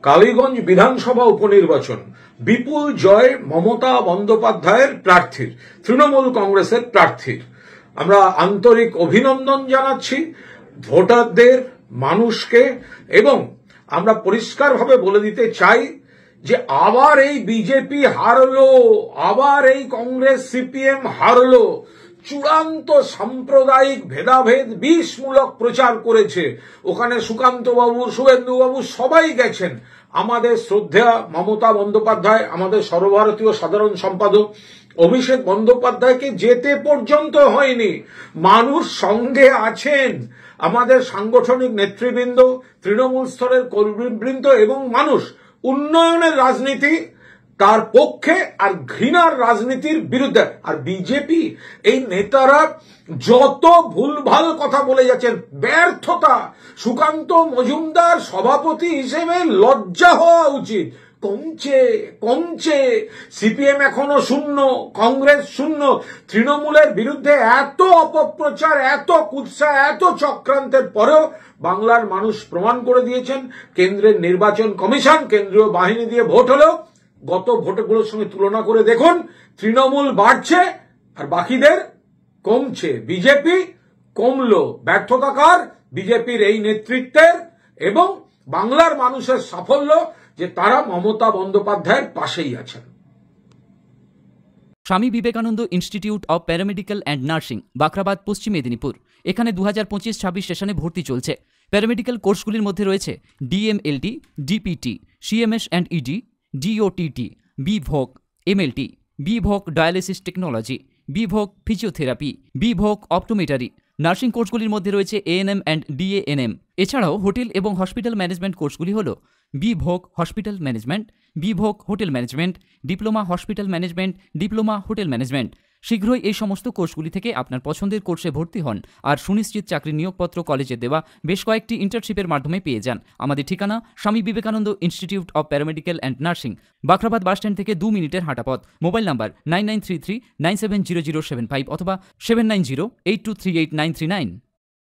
কালীগঞ্জ বিধানসভা উপনির্বাচন বিপুল জয় মমতা বন্দ্যোপাধ্যায়ের প্রার্থীর, তৃণমূল কংগ্রেসের প্রার্থীর। আমরা আন্তরিক অভিনন্দন জানাচ্ছি ভোটারদের, মানুষকে, এবং আমরা পরিষ্কারভাবে বলে দিতে চাই যে আবার এই বিজেপি হারলো, আবার এই কংগ্রেস সিপিএম হারলো। চূড়ান্ত সাম্প্রদায়িক ভেদাভেদ বিষমূলক প্রচার করেছে। ওখানে সুকান্ত বাবু, শুভেন্দু বাবু সবাই গেছেন। আমাদের শ্রদ্ধেয়া মমতা বন্দ্যোপাধ্যায়, আমাদের সর্বভারতীয় সাধারণ সম্পাদক অভিষেক বন্দ্যোপাধ্যায়কে যেতে পর্যন্ত হয়নি। মানুষ সঙ্গে আছেন, আমাদের সাংগঠনিক নেতৃবৃন্দ, তৃণমূল স্তরের কর্মীবৃন্দ এবং মানুষ উন্নয়নের রাজনীতি তার পক্ষে আর ঘৃণার রাজনীতির বিরুদ্ধে। আর বিজেপি এই নেতারা যত ভুলভাল কথা বলে যাচ্ছেন, ব্যর্থতা। সুকান্ত মজুমদার সভাপতি হিসেবে লজ্জা হওয়া উচিত। কমছে সিপিএম এখনো শূন্য, কংগ্রেস শূন্য। তৃণমূলের বিরুদ্ধে এত অপপ্রচার, এত কুৎসা, এত চক্রান্তের পরেও বাংলার মানুষ প্রমাণ করে দিয়েছেন। কেন্দ্রের নির্বাচন কমিশন, কেন্দ্রীয় বাহিনী দিয়ে ভোট হলেও গত ভোটগুলোর সঙ্গে তুলনা করে দেখুন, তৃণমূল বাড়ছে আর বাকিদের কমছে। বিজেপি কমলো। ব্যর্থতা কার? বিজেপির এই নেতৃত্বের এবং বাংলার মানুষের সাফল্য যে তারা মমতা বন্দ্যোপাধ্যায়ের পাশেই আছেন। Swami Vivekananda institute of paramedical and nursing, Bakhrabad, পশ্চিম মেদিনীপুর। এখানে 2025-26 সেশনে ভর্তি চলছে। প্যারামেডিক্যাল কোর্সগুলির মধ্যে রয়েছে DMLT, DPT, CMS and ED, DOTT, B Voc, MLT, B Voc dialysis technology, B Voc physiotherapy, B Voc optometry. Nursing কোর্সগুলির মধ্যে রয়েছে এএনএম অ্যান্ড ডিএএনএম। এছাড়াও হোটেল এবং হসপিটাল ম্যানেজমেন্ট কোর্সগুলি হল B Voc hospital management, B Voc hotel management, diploma hospital management, diploma hotel management. শীঘ্রই এই সমস্ত কোর্সগুলি থেকে আপনার পছন্দের কোর্সে ভর্তি হন আর সুনিশ্চিত চাকরির নিয়োগপত্র কলেজে দেওয়া বেশ কয়েকটি ইন্টার্নশিপের মাধ্যমে পেয়ে যান। আমাদের ঠিকানা Swami Vivekananda institute of paramedical and nursing, Bakhrabad bus stand থেকে 2 মিনিটের হাঁটা পথ। মোবাইল নাম্বার 9933970075 অথবা 7908238939।